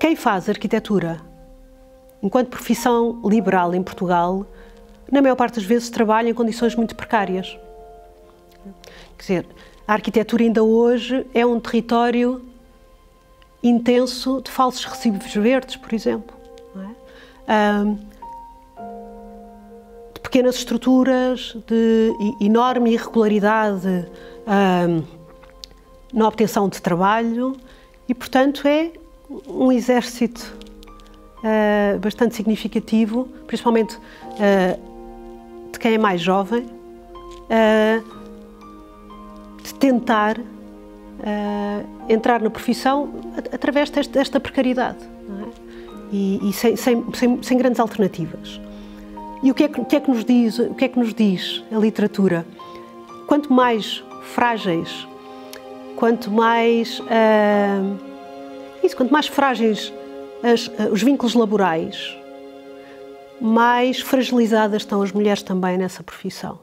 quem faz arquitetura enquanto profissão liberal em Portugal, na maior parte das vezes trabalha em condições muito precárias. Quer dizer, a arquitetura ainda hoje é um território intenso de falsos recibos verdes, por exemplo. Não é? De pequenas estruturas, de enorme irregularidade na obtenção de trabalho e, portanto, é um exército bastante significativo, principalmente de quem é mais jovem, de tentar entrar na profissão através desta precariedade, não é? E sem grandes alternativas. E o que é que nos diz a literatura? Quanto mais frágeis, quanto mais frágeis os vínculos laborais, mais fragilizadas estão as mulheres também nessa profissão.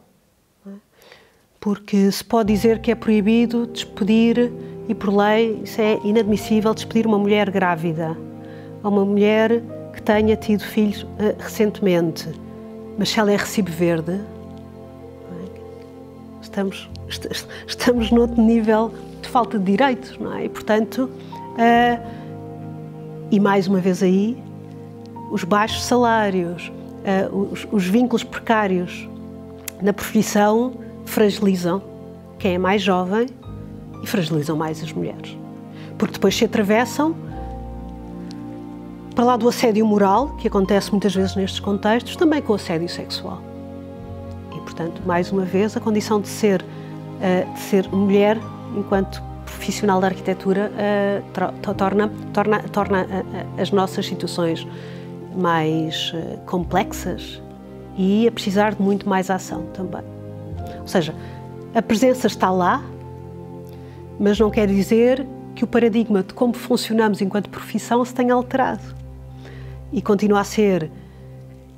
Porque se pode dizer que é proibido despedir, e por lei isso é inadmissível, despedir uma mulher grávida, ou uma mulher que tenha tido filhos recentemente. Mas se ela é recibo verde, estamos noutro nível de falta de direitos, não é? E, portanto, e mais uma vez aí, os baixos salários, os vínculos precários na profissão fragilizam quem é mais jovem e fragilizam mais as mulheres. Porque depois se atravessam para lá do assédio moral, que acontece muitas vezes nestes contextos, também com o assédio sexual. E, portanto, mais uma vez, a condição de ser mulher, enquanto profissional da arquitetura, torna as nossas situações mais complexas e a precisar de muito mais ação também. Ou seja, a presença está lá, mas não quer dizer que o paradigma de como funcionamos enquanto profissão se tenha alterado. E continua a ser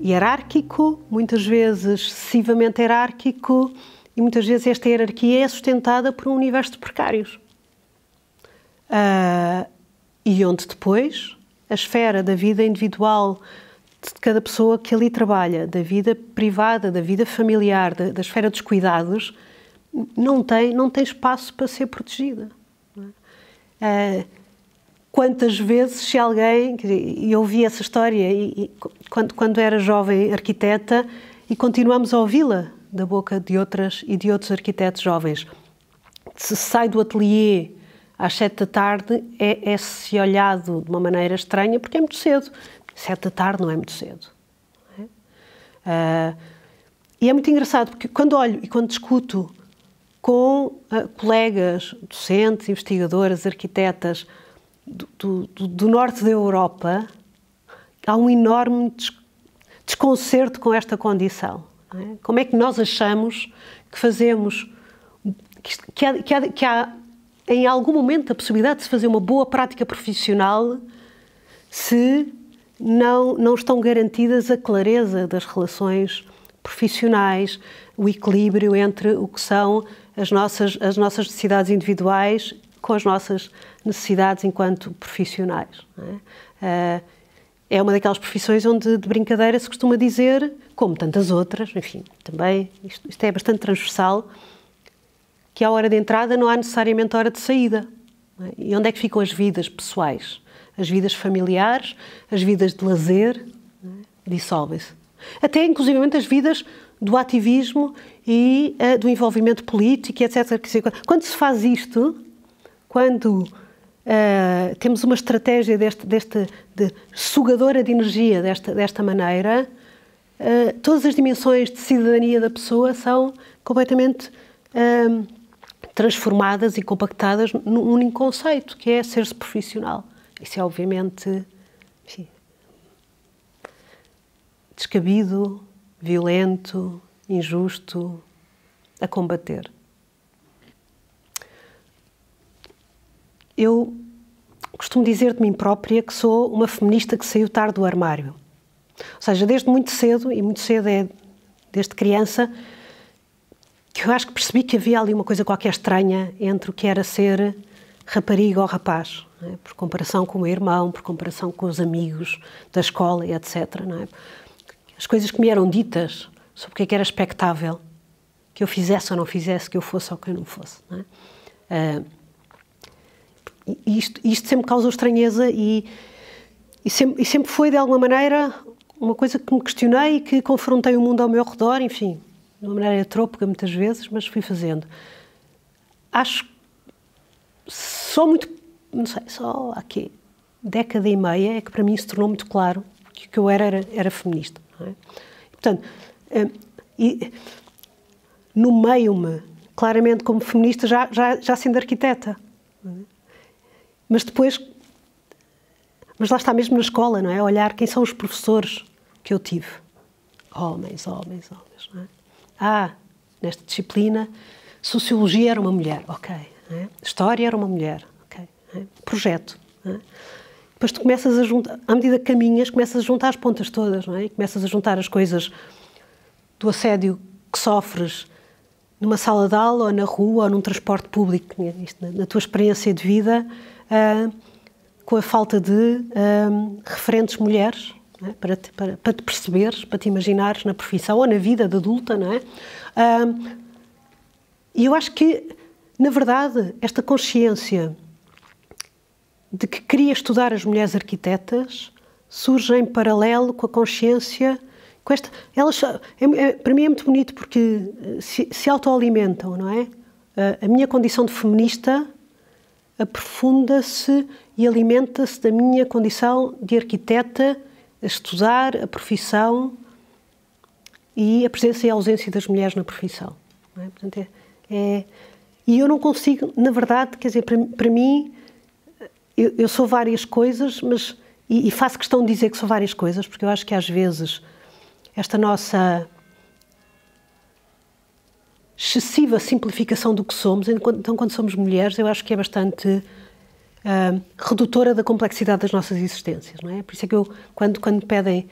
hierárquico, muitas vezes excessivamente hierárquico, e muitas vezes esta hierarquia é sustentada por um universo de precários. E onde depois a esfera da vida individual de cada pessoa que ali trabalha, da vida privada, da vida familiar, da esfera dos cuidados, não tem espaço para ser protegida. Quantas vezes, se alguém... E eu ouvi essa história quando era jovem arquiteta e continuamos a ouvi-la da boca de outras e de outros arquitetos jovens. Se sai do ateliê às 7 da tarde, é-se olhado de uma maneira estranha porque é muito cedo. 7 da tarde não é muito cedo. Não é? E é muito engraçado porque quando olho e quando discuto com colegas, docentes, investigadoras, arquitetas do norte da Europa, há um enorme desconcerto com esta condição. Não é? Como é que nós achamos que fazemos, que há em algum momento a possibilidade de se fazer uma boa prática profissional se não estão garantidas a clareza das relações profissionais, o equilíbrio entre o que são as nossas necessidades individuais com as nossas necessidades enquanto profissionais. Não é? É uma daquelas profissões onde, de brincadeira, se costuma dizer, como tantas outras, enfim, também, isto é bastante transversal, que à hora de entrada não há necessariamente hora de saída. Não é? E onde é que ficam as vidas pessoais? As vidas familiares, as vidas de lazer, dissolvem-se. Até, inclusivamente, as vidas do ativismo e do envolvimento político, etc. Quando se faz isto, quando temos uma estratégia de sugadora de energia desta maneira, todas as dimensões de cidadania da pessoa são completamente transformadas e compactadas num único conceito, que é ser-se profissional. Isso é, obviamente, enfim, descabido, violento, injusto, a combater. Eu costumo dizer de mim própria que sou uma feminista que saiu tarde do armário. Ou seja, desde muito cedo, e muito cedo é desde criança, que eu acho que percebi que havia ali uma coisa qualquer estranha entre o que era ser rapariga ou rapaz, não é? Por comparação com o meu irmão, por comparação com os amigos da escola e etc. Não é? As coisas que me eram ditas sobre o que é que era expectável que eu fizesse ou não fizesse, que eu fosse ou que eu não fosse. Não é? Isto sempre causou estranheza e sempre foi, de alguma maneira, uma coisa que me questionei e que confrontei o mundo ao meu redor, enfim, de uma maneira trôpega muitas vezes, mas fui fazendo. Acho só muito, não sei, só há aqui década e meia é que para mim se tornou muito claro que o que eu era feminista. Não é? Portanto, nomeio-me claramente como feminista já sendo arquiteta. Não é? Mas depois, mas lá está mesmo na escola, não é? Olhar quem são os professores que eu tive. Homens. Não é? Nesta disciplina, Sociologia era uma mulher, ok. Não é? História era uma mulher, ok. Não é? Projeto. Não é? Depois tu começas a juntar, à medida que caminhas, começas a juntar as pontas todas, não é? E começas a juntar as coisas do assédio que sofres numa sala de aula, ou na rua, ou num transporte público, na tua experiência de vida, com a falta de referentes mulheres, não é? para te perceberes, para te imaginares na profissão ou na vida de adulta, não é? E eu acho que, na verdade, esta consciência de que queria estudar as mulheres arquitetas surge em paralelo com a consciência, com esta, elas, para mim é muito bonito porque se autoalimentam, não é? A minha condição de feminista aprofunda-se e alimenta-se da minha condição de arquiteta, a estudar a profissão e a presença e a ausência das mulheres na profissão. Não é? Portanto, e eu não consigo, na verdade, quer dizer, para mim, eu sou várias coisas, mas, e faço questão de dizer que sou várias coisas, porque eu acho que às vezes esta nossa excessiva simplificação do que somos, então quando somos mulheres, eu acho que é bastante redutora da complexidade das nossas existências, não é? Por isso é que eu, quando me pedem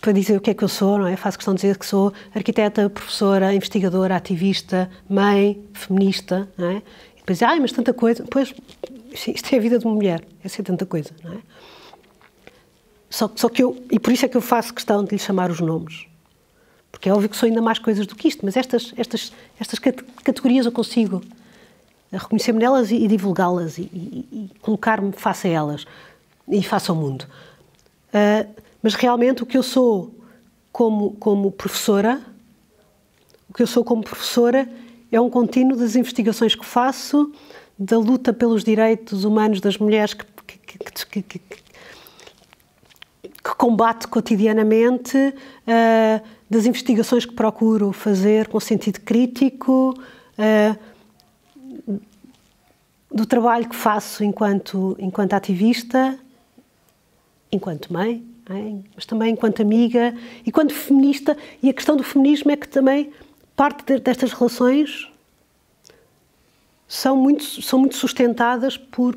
para dizer o que é que eu sou, não é? Faço questão de dizer que sou arquiteta, professora, investigadora, ativista, mãe, feminista, não é? E depois, mas tanta coisa, pois, isto é a vida de uma mulher, é ser tanta coisa, não é? Só que eu, e por isso é que eu faço questão de lhe chamar os nomes. Porque é óbvio que sou ainda mais coisas do que isto, mas estas categorias eu consigo reconhecer-me nelas e divulgá-las e colocar-me face a elas e face ao mundo. Mas realmente o que eu sou como professora, é um contínuo das investigações que faço, da luta pelos direitos humanos das mulheres que combato cotidianamente, das investigações que procuro fazer com sentido crítico, do trabalho que faço enquanto ativista, enquanto mãe, mas também enquanto amiga, enquanto feminista. E a questão do feminismo é que também parte destas relações são muito sustentadas por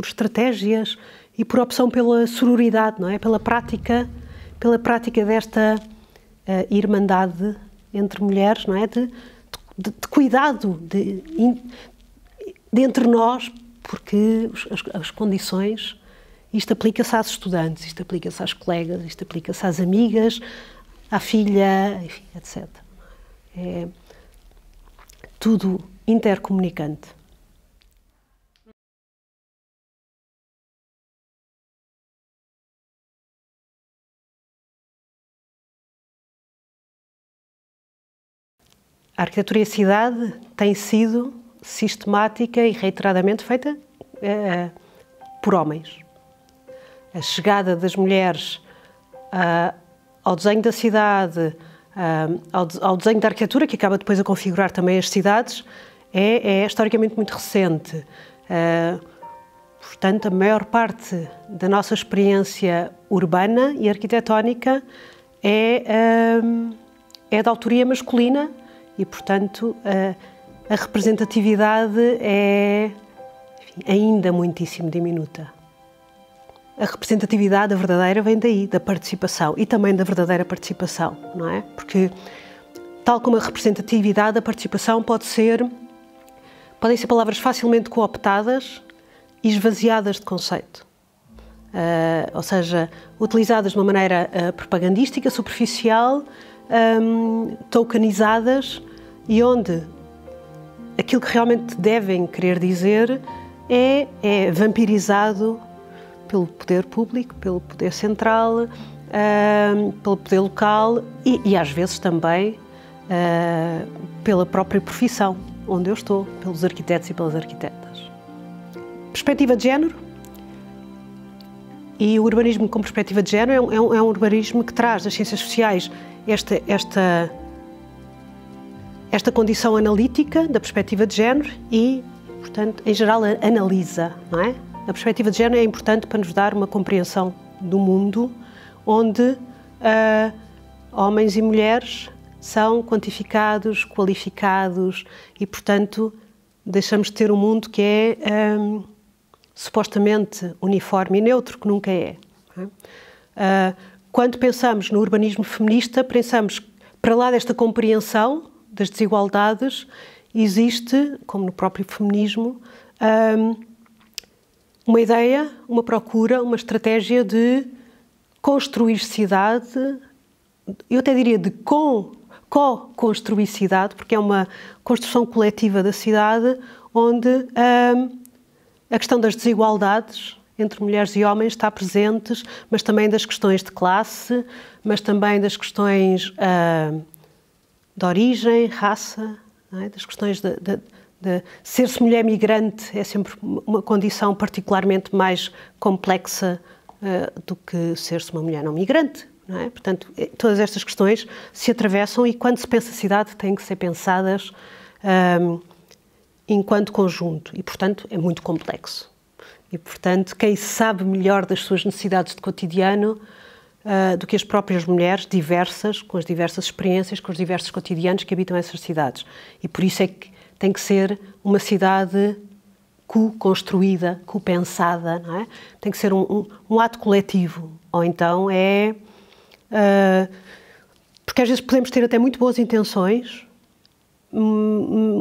estratégias e por opção pela sororidade, não é? Pela prática desta irmandade entre mulheres, não é? De cuidado de entre nós, porque as condições, isto aplica-se às estudantes, isto aplica-se às colegas, isto aplica-se às amigas, à filha, enfim, etc. É tudo intercomunicante. A arquitetura e a cidade tem sido sistemática e reiteradamente feita por homens. A chegada das mulheres ao desenho da cidade, ao desenho da arquitetura, que acaba depois a configurar também as cidades, é historicamente muito recente. Portanto, a maior parte da nossa experiência urbana e arquitetónica é de autoria masculina e, portanto, a representatividade é, enfim, ainda muitíssimo diminuta. A representatividade, a verdadeira, vem daí, da participação e também da verdadeira participação, não é? Porque, tal como a representatividade, a participação pode ser podem ser palavras facilmente cooptadas e esvaziadas de conceito. Ou seja, utilizadas de uma maneira propagandística, superficial, tokenizadas, e onde aquilo que realmente devem querer dizer é vampirizado pelo poder público, pelo poder central, pelo poder local e às vezes também pela própria profissão onde eu estou, pelos arquitetos e pelas arquitetas. Perspectiva de género. E o urbanismo com perspectiva de género é um urbanismo que traz das ciências sociais esta condição analítica da perspectiva de género e, portanto, em geral, analisa, não é? A perspectiva de género é importante para nos dar uma compreensão do mundo onde homens e mulheres são quantificados, qualificados e, portanto, deixamos de ter um mundo que é supostamente uniforme e neutro, que nunca é. Quando pensamos no urbanismo feminista, pensamos que, para lá desta compreensão das desigualdades, existe, como no próprio feminismo, uma ideia, uma procura, uma estratégia de construir cidade, eu até diria de co-construir cidade, porque é uma construção coletiva da cidade, onde a questão das desigualdades entre mulheres e homens está presente, mas também das questões de classe, mas também das questões de origem, raça, não é? Das questões de ser-se mulher migrante é sempre uma condição particularmente mais complexa do que ser-se uma mulher não migrante. Não é? Portanto, todas estas questões se atravessam e quando se pensa cidade têm que ser pensadas enquanto conjunto e, portanto, é muito complexo. E, portanto, quem sabe melhor das suas necessidades de cotidiano do que as próprias mulheres diversas, com as diversas experiências, com os diversos cotidianos que habitam essas cidades. E por isso é que tem que ser uma cidade co-construída, co-pensada, não é? Tem que ser um ato coletivo. Ou então porque às vezes podemos ter até muito boas intenções,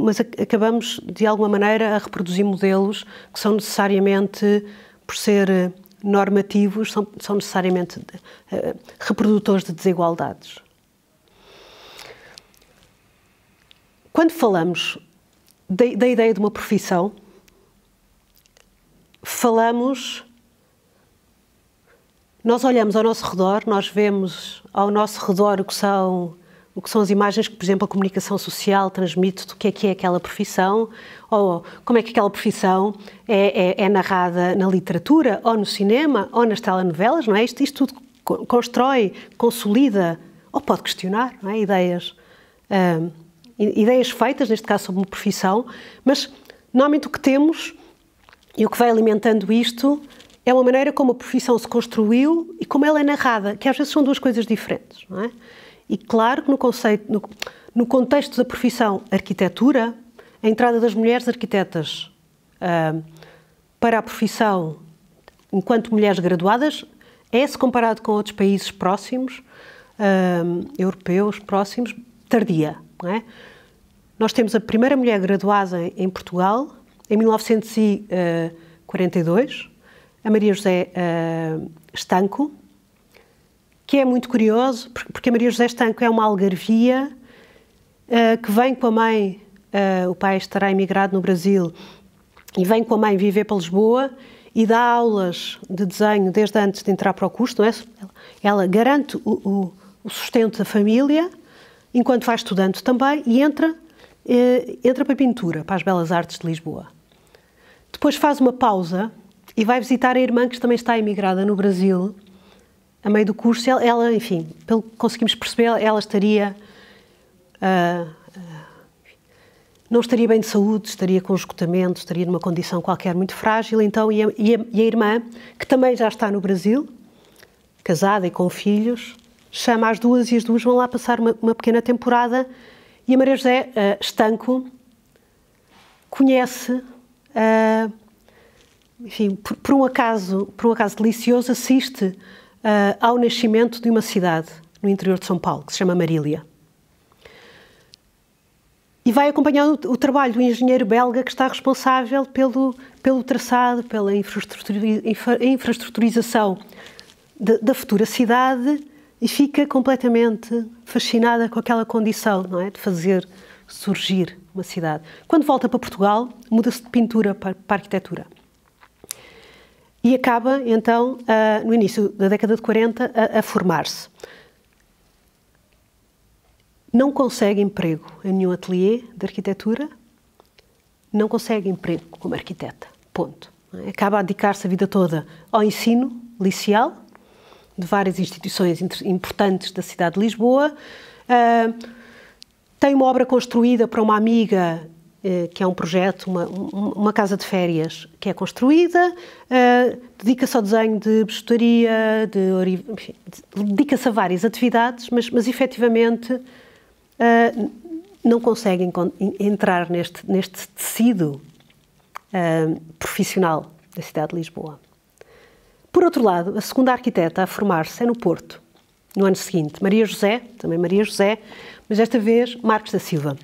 mas acabamos, de alguma maneira, a reproduzir modelos que são necessariamente, por ser normativos, são necessariamente reprodutores de desigualdades. Quando falamos da ideia de uma profissão, nós olhamos ao nosso redor, nós vemos ao nosso redor o que são as imagens que, por exemplo, a comunicação social transmite do que é aquela profissão, ou como é que aquela profissão é narrada na literatura, ou no cinema, ou nas telenovelas, não é? Isto tudo constrói, consolida, ou pode questionar, não é? Ideias feitas, neste caso sobre uma profissão, mas normalmente o que temos e o que vai alimentando isto é uma maneira como a profissão se construiu e como ela é narrada, que às vezes são duas coisas diferentes, não é? E claro que no contexto da profissão arquitetura, a entrada das mulheres arquitetas para a profissão enquanto mulheres graduadas se comparado com outros países próximos, europeus próximos, tardia, não é? Nós temos a primeira mulher graduada em Portugal em 1942, a Maria José Estanco, que é muito curioso, porque a Maria José Estanco é uma algarvia que vem com a mãe, o pai estará emigrado no Brasil, e vem com a mãe viver para Lisboa e dá aulas de desenho desde antes de entrar para o curso, não é? Ela garante o sustento da família, enquanto vai estudando também, e entra para a pintura, para as Belas Artes de Lisboa. Depois faz uma pausa e vai visitar a irmã que também está emigrada no Brasil, a meio do curso. Ela, enfim, pelo que conseguimos perceber, ela estaria não estaria bem de saúde, estaria com esgotamento, estaria numa condição qualquer muito frágil, então, e a irmã, que também já está no Brasil, casada e com filhos, chama as duas e as duas vão lá passar uma pequena temporada e a Maria José Estanco conhece, enfim, por um acaso delicioso, assiste ao nascimento de uma cidade no interior de São Paulo, que se chama Marília. E vai acompanhando o trabalho do engenheiro belga que está responsável pelo traçado, pela infraestruturização da futura cidade, e fica completamente fascinada com aquela condição, não é? De fazer surgir uma cidade. Quando volta para Portugal, muda-se de pintura para arquitetura. E acaba, então, no início da década de 40, a formar-se. Não consegue emprego em nenhum ateliê de arquitetura, não consegue emprego como arquiteta, ponto. Acaba a dedicar-se a vida toda ao ensino liceal, de várias instituições importantes da cidade de Lisboa. Tem uma obra construída para uma amiga, que é um projeto, uma casa de férias que é construída, dedica-se ao desenho de bijuteria, enfim, dedica-se a várias atividades, mas efetivamente não consegue entrar neste tecido profissional da cidade de Lisboa. Por outro lado, a segunda arquiteta a formar-se é no Porto, no ano seguinte. Maria José, mas desta vez Marques da Silva.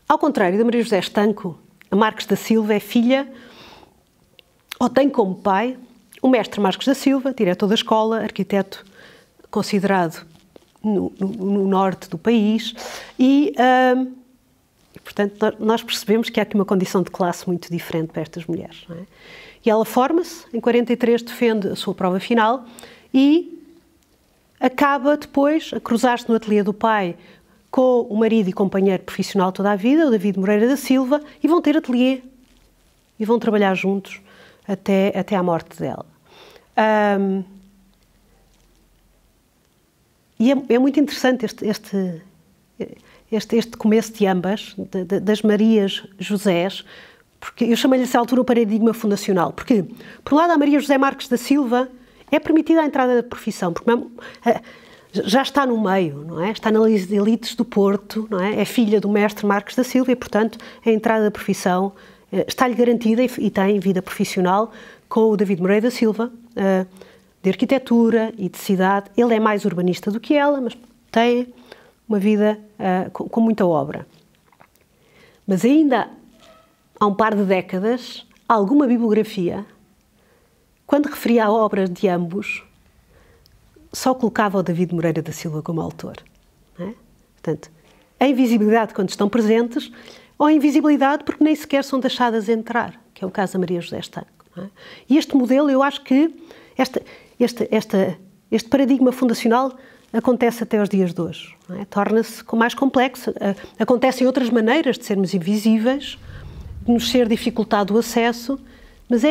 Ao contrário da Maria José Estanco, a Marques da Silva é filha, ou tem como pai, o mestre Marques da Silva, diretor da escola, arquiteto considerado no norte do país, e, portanto, nós percebemos que há aqui uma condição de classe muito diferente para estas mulheres, não é? E ela forma-se, em 43 defende a sua prova final e acaba depois a cruzar-se no ateliê do pai com o marido e companheiro profissional toda a vida, o David Moreira da Silva, e vão ter ateliê e vão trabalhar juntos até à morte dela. E é muito interessante este começo de ambas, das Marias Josés, porque eu chamei-lhe essa altura o paradigma fundacional. Porque, por um lado, a Maria José Marques da Silva é permitida a entrada da profissão, porque já está no meio, não é? Está nas elites do Porto, não é? É filha do mestre Marques da Silva e, portanto, a entrada da profissão está-lhe garantida e tem vida profissional com o David Moreira da Silva, de arquitetura e de cidade. Ele é mais urbanista do que ela, mas tem uma vida com muita obra. Mas ainda há um par de décadas, alguma bibliografia, quando referia a obras de ambos, só colocava o David Moreira da Silva como autor. Não é? Portanto, a invisibilidade quando estão presentes, ou a invisibilidade porque nem sequer são deixadas entrar, que é o caso da Maria José Estanco. Não é? E este modelo, eu acho que este paradigma fundacional acontece até aos dias de hoje. É? Torna-se mais complexo. Acontecem outras maneiras de sermos invisíveis, de nos ser dificultado o acesso, mas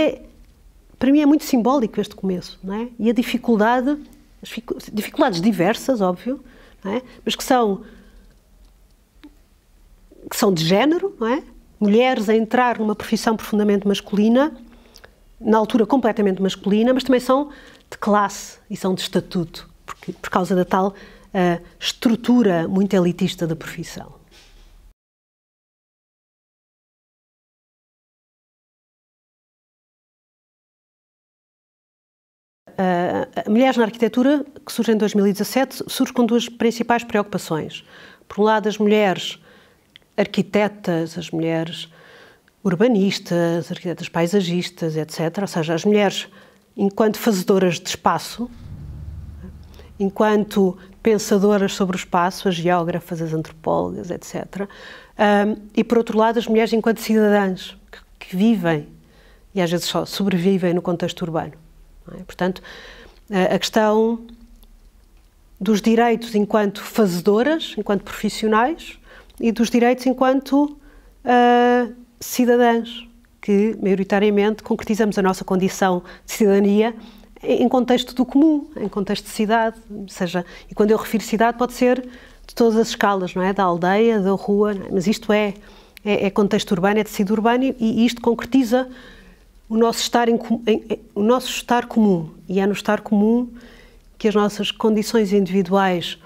para mim é muito simbólico este começo. Não é? E a dificuldade, as dificuldades diversas, óbvio, não é? Mas que são de género, não é? Mulheres a entrar numa profissão profundamente masculina, na altura completamente masculina, mas também são de classe e são de estatuto, por causa da tal estrutura muito elitista da profissão. A Mulheres na Arquitetura, que surge em 2017, surge com duas principais preocupações. Por um lado, as mulheres arquitetas, as mulheres urbanistas, arquitetas paisagistas, etc. Ou seja, as mulheres enquanto fazedoras de espaço, enquanto pensadoras sobre o espaço, as geógrafas, as antropólogas, etc. E, por outro lado, as mulheres enquanto cidadãs que vivem e às vezes só sobrevivem no contexto urbano. Não é? Portanto, a questão dos direitos enquanto fazedoras, enquanto profissionais, e dos direitos enquanto cidadãs, que maioritariamente concretizamos a nossa condição de cidadania em contexto do comum, em contexto de cidade, seja, e quando eu refiro cidade pode ser de todas as escalas, não é? Da aldeia, da rua, não é? Mas isto é contexto urbano, é tecido urbano e isto concretiza o nosso estar comum, e é no estar comum que as nossas condições individuais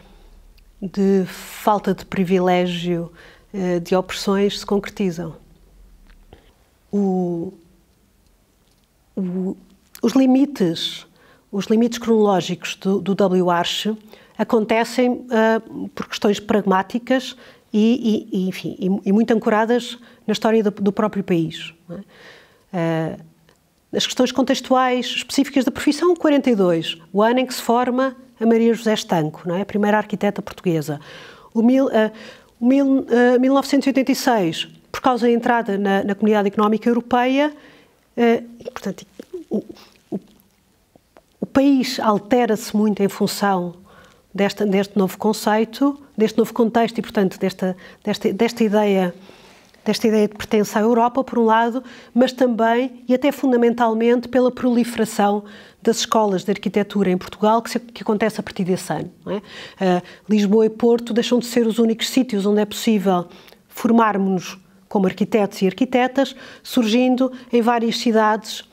de falta de privilégio, de opressões se concretizam. Os limites cronológicos do W. Arche acontecem por questões pragmáticas enfim, muito ancoradas na história do próprio país. Não é? As questões contextuais específicas da profissão, 42, o ano em que se forma a Maria José Estanco, não é? A primeira arquiteta portuguesa. 1986, por causa da entrada na Comunidade Económica Europeia, portanto, o país altera-se muito em função deste novo conceito, deste novo contexto e, portanto, desta ideia de pertença à Europa, por um lado, mas também, e até fundamentalmente, pela proliferação das escolas de arquitetura em Portugal, que acontece a partir desse ano. Não é? Lisboa e Porto deixam de ser os únicos sítios onde é possível formarmos-nos como arquitetos e arquitetas, surgindo em várias cidades,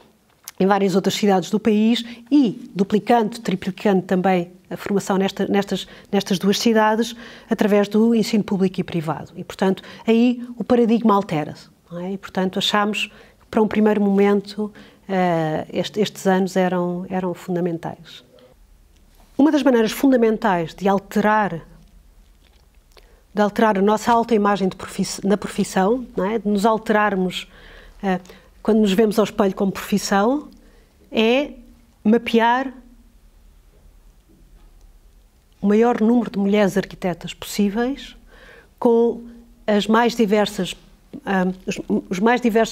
em várias outras cidades do país e duplicando, triplicando também a formação nestas duas cidades através do ensino público e privado. E, portanto, aí o paradigma altera-se. Não é? E, portanto, achamos que para um primeiro momento estes anos eram fundamentais. Uma das maneiras fundamentais de alterar a nossa autoimagem na profissão, não é? De nos alterarmos quando nos vemos ao espelho como profissão, é mapear o maior número de mulheres arquitetas possíveis, com os mais diversos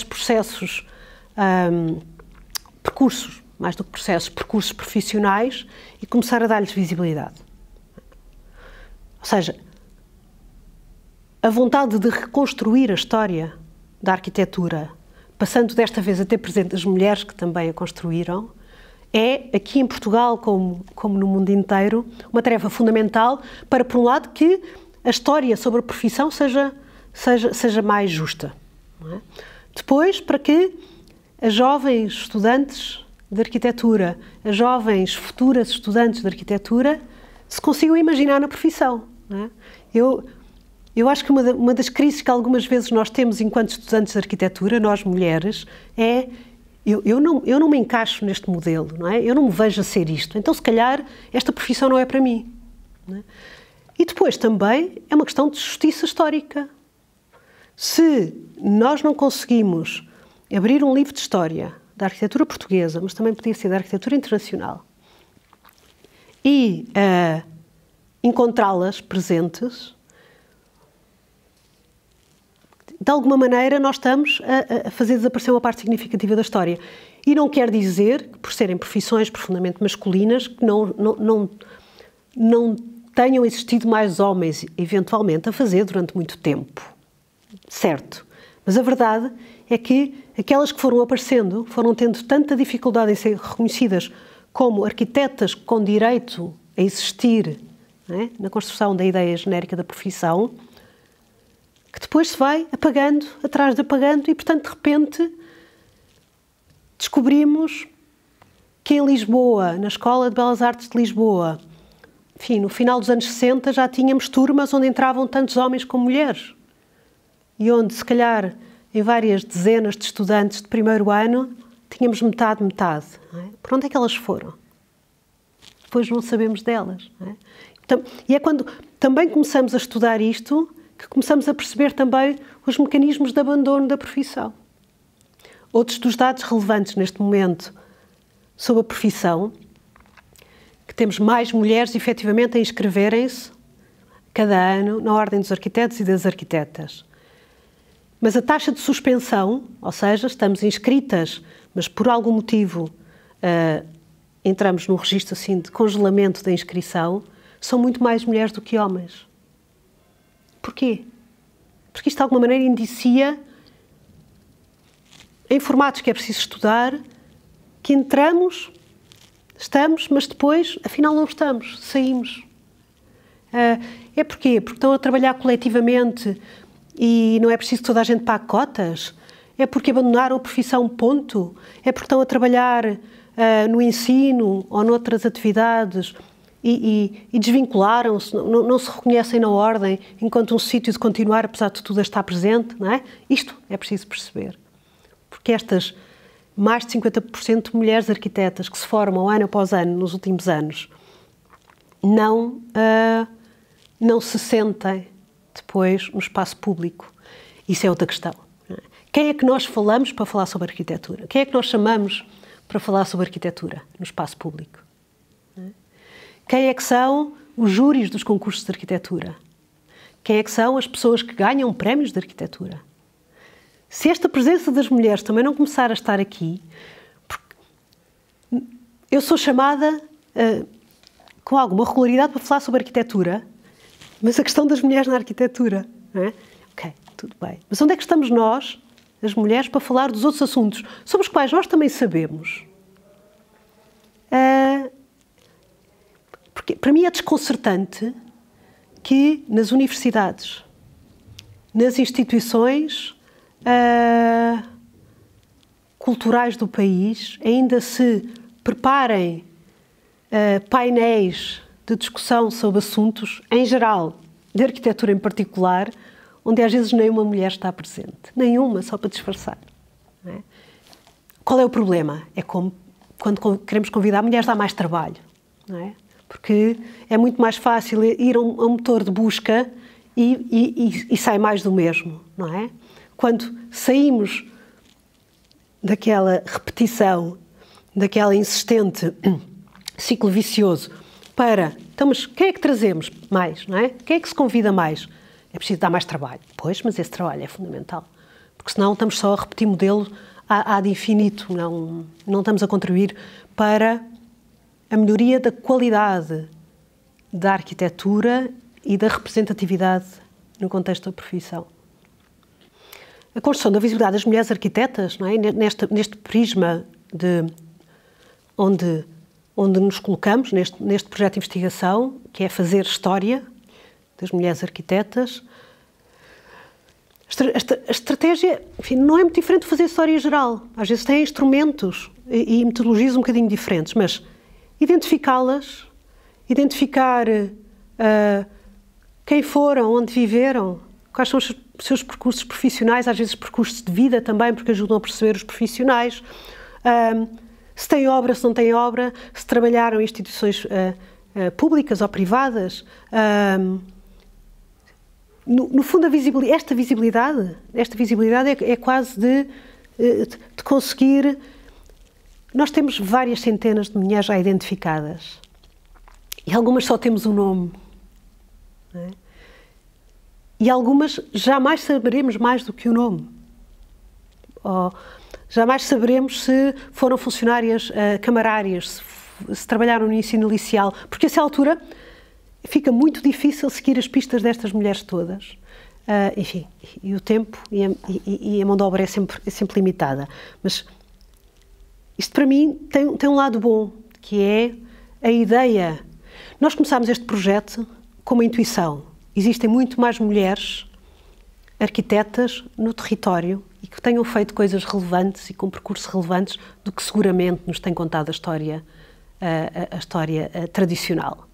processos, percursos, mais do que processos, percursos profissionais, e começar a dar-lhes visibilidade. Ou seja, a vontade de reconstruir a história da arquitetura, passando desta vez a ter presente as mulheres que também a construíram, é, aqui em Portugal, como no mundo inteiro, uma tarefa fundamental para, por um lado, que a história sobre a profissão seja mais justa. Não é? Depois, para que as jovens estudantes de arquitetura, as jovens futuras estudantes de arquitetura, se consigam imaginar na profissão. Não é? Eu acho que uma das crises que algumas vezes nós temos enquanto estudantes de arquitetura, nós mulheres, é eu não me encaixo neste modelo, não é? Eu não me vejo a ser isto, então se calhar esta profissão não é para mim. Não é? E depois também é uma questão de justiça histórica. Se nós não conseguimos abrir um livro de história da arquitetura portuguesa, mas também podia ser da arquitetura internacional, e encontrá-las presentes, de alguma maneira nós estamos a fazer desaparecer uma parte significativa da história. E não quer dizer que, por serem profissões profundamente masculinas, que não tenham existido mais homens, eventualmente, a fazer durante muito tempo. Certo. Mas a verdade é que aquelas que foram aparecendo foram tendo tanta dificuldade em ser reconhecidas como arquitetas com direito a existir, não é? Na construção da ideia genérica da profissão, que depois se vai apagando, atrás de apagando, e, portanto, de repente, descobrimos que em Lisboa, na Escola de Belas Artes de Lisboa, enfim, no final dos anos 60, já tínhamos turmas onde entravam tantos homens como mulheres. E onde, se calhar, em várias dezenas de estudantes de primeiro ano, tínhamos metade. Não é? Por onde é que elas foram? Depois não sabemos delas. Não é? Então, e é quando também começamos a estudar isto que começamos a perceber também os mecanismos de abandono da profissão. Outros dos dados relevantes neste momento sobre a profissão, que temos mais mulheres efetivamente a inscreverem-se cada ano na Ordem dos Arquitetos e das Arquitetas. Mas a taxa de suspensão, ou seja, estamos inscritas, mas por algum motivo entramos num registro assim de congelamento da inscrição, são muito mais mulheres do que homens. Porquê? Porque isto de alguma maneira indicia, em formatos que é preciso estudar, que entramos, estamos, mas depois, afinal, não estamos, saímos. É porquê? Porque estão a trabalhar coletivamente e não é preciso que toda a gente pague cotas? É porque abandonaram a profissão, ponto? É porque estão a trabalhar no ensino ou noutras atividades e desvincularam-se, não se reconhecem na ordem enquanto um sítio de continuar, apesar de tudo, a estar presente, não é? Isto é preciso perceber. Porque estas mais de 50% de mulheres arquitetas que se formam ano após ano nos últimos anos não se sentem depois no espaço público. Isso é outra questão. Quem é que nós falamos para falar sobre arquitetura? Quem é que nós chamamos para falar sobre arquitetura no espaço público? Quem é que são os júris dos concursos de arquitetura? Quem é que são as pessoas que ganham prémios de arquitetura? Se esta presença das mulheres também não começar a estar aqui, eu sou chamada com alguma regularidade para falar sobre arquitetura, mas a questão das mulheres na arquitetura, não é? Ok, tudo bem. Mas onde é que estamos nós, as mulheres, para falar dos outros assuntos, sobre os quais nós também sabemos? Porque para mim é desconcertante que nas universidades, nas instituições culturais do país, ainda se preparem painéis de discussão sobre assuntos em geral, de arquitetura em particular, onde às vezes nenhuma mulher está presente. Nenhuma, só para disfarçar. Não é? Qual é o problema? É como quando queremos convidar mulheres, dá mais trabalho. Não é? Porque é muito mais fácil ir a um motor de busca e sai mais do mesmo. Não é? Quando saímos daquela repetição, daquela insistente ciclo vicioso para, então, mas quem é que trazemos mais, não é? Quem é que se convida mais? É preciso dar mais trabalho. Pois, mas esse trabalho é fundamental. Porque senão estamos só a repetir modelo ad infinito, não estamos a contribuir para a melhoria da qualidade da arquitetura e da representatividade no contexto da profissão. A construção da visibilidade das mulheres arquitetas, não é? Neste prisma onde nos colocamos, neste projeto de investigação, que é fazer história das mulheres arquitetas, a estratégia, enfim, não é muito diferente de fazer história geral. Às vezes tem instrumentos e metodologias um bocadinho diferentes, mas identificá-las, identificar quem foram, onde viveram, quais são os seus percursos profissionais, às vezes percursos de vida também, porque ajudam a perceber os profissionais, se têm obra, se não têm obra, se trabalharam em instituições públicas ou privadas. No fundo, esta visibilidade é quase de conseguir... Nós temos várias centenas de mulheres já identificadas e algumas só temos um nome. Não é? E algumas jamais saberemos mais do que o nome. Ou jamais saberemos se foram funcionárias camarárias, se trabalharam no ensino inicial, porque a essa altura fica muito difícil seguir as pistas destas mulheres todas. Enfim, e o tempo e a mão de obra é sempre limitada. Mas isto para mim tem um lado bom, que é a ideia. Nós começámos este projeto com uma intuição. Existem muito mais mulheres arquitetas no território e que tenham feito coisas relevantes e com percursos relevantes do que seguramente nos tem contado a história tradicional.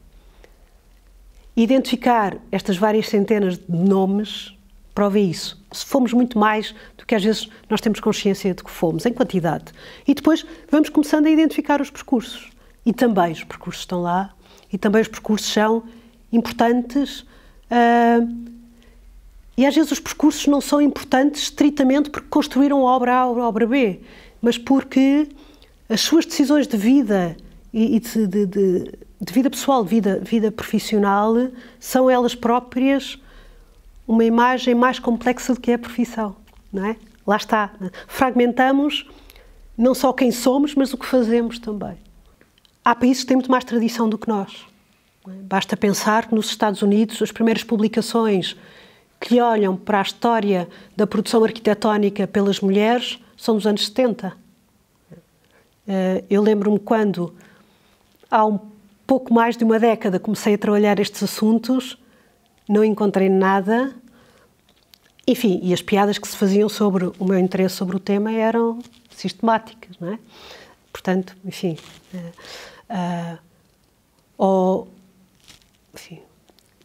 Identificar estas várias centenas de nomes prova isso. Se fomos muito mais do que às vezes nós temos consciência de que fomos, em quantidade. E depois vamos começando a identificar os percursos. E também os percursos estão lá, e também os percursos são importantes. E às vezes os percursos não são importantes estritamente porque construíram a obra A ou a obra B, mas porque as suas decisões de vida e de vida pessoal, vida profissional, são elas próprias uma imagem mais complexa do que é a profissão, não é? Lá está. Fragmentamos não só quem somos, mas o que fazemos também. Há países que têm muito mais tradição do que nós. Basta pensar que nos Estados Unidos as primeiras publicações que olham para a história da produção arquitetónica pelas mulheres são dos anos 70. Eu lembro-me quando, há um pouco mais de uma década, comecei a trabalhar estes assuntos, não encontrei nada. Enfim, e as piadas que se faziam sobre o meu interesse sobre o tema eram sistemáticas, não é? Portanto, enfim... enfim,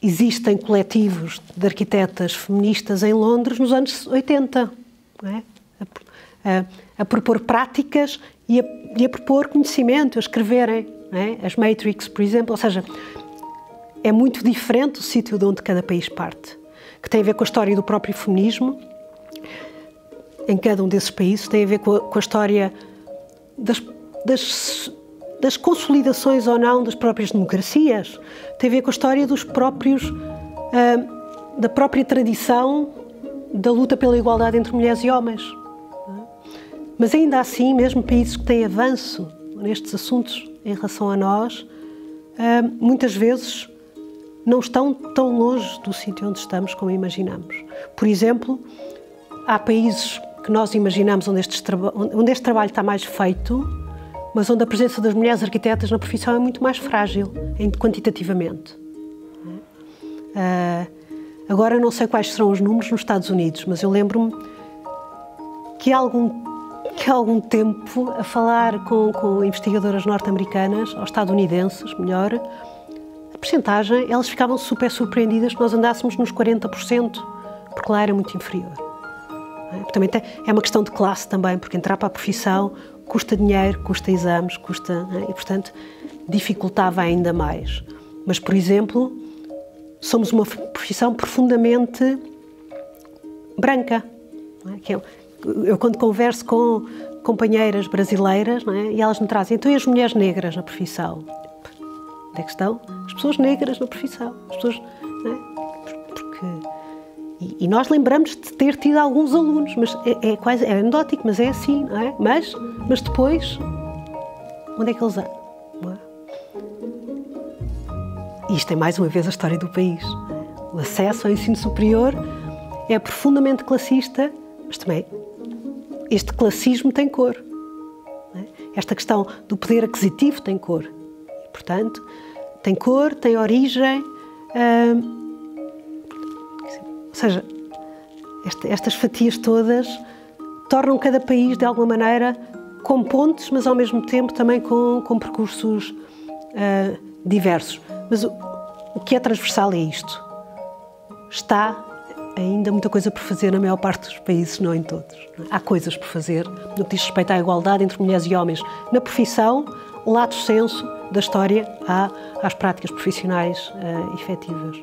existem coletivos de arquitetas feministas em Londres nos anos 80, não é? A propor práticas e a propor conhecimento, a escreverem, não é? As Matrix, por exemplo, ou seja, é muito diferente o sítio de onde cada país parte. que tem a ver com a história do próprio feminismo em cada um desses países, tem a ver com a história das consolidações ou não das próprias democracias, tem a ver com a história dos próprios, da própria tradição da luta pela igualdade entre mulheres e homens. Mas ainda assim, mesmo países que têm avanço nestes assuntos em relação a nós, muitas vezes não estão tão longe do sítio onde estamos como imaginamos. Por exemplo, há países que nós imaginamos onde este trabalho está mais feito, mas onde a presença das mulheres arquitetas na profissão é muito mais frágil, quantitativamente. Agora não sei quais serão os números nos Estados Unidos, mas eu lembro-me que há algum tempo, a falar com investigadoras norte-americanas, ou estadunidenses, melhor, a percentagem, elas ficavam super surpreendidas que nós andássemos nos 40%, porque lá era muito inferior. Também é uma questão de classe também, porque entrar para a profissão custa dinheiro, custa exames, e portanto dificultava ainda mais. Mas, por exemplo, somos uma profissão profundamente branca. Eu quando converso com companheiras brasileiras, e elas me trazem, então e as mulheres negras na profissão? Onde é que estão? As pessoas negras na profissão. As pessoas, E nós lembramos de ter tido alguns alunos, mas é anedótico, mas é assim, não é? Mas depois, onde é que eles vão? Isto é mais uma vez a história do país. O acesso ao ensino superior é profundamente classista, mas também este classismo tem cor. Esta questão do poder aquisitivo tem cor. E, portanto, tem cor, tem origem. Ou seja, estas fatias todas tornam cada país, de alguma maneira, com pontes, mas ao mesmo tempo também com percursos diversos. Mas o que é transversal é isto. Está ainda muita coisa por fazer na maior parte dos países, não em todos. Há coisas por fazer no que diz respeito à igualdade entre mulheres e homens na profissão, lato sensu da história às práticas profissionais efetivas.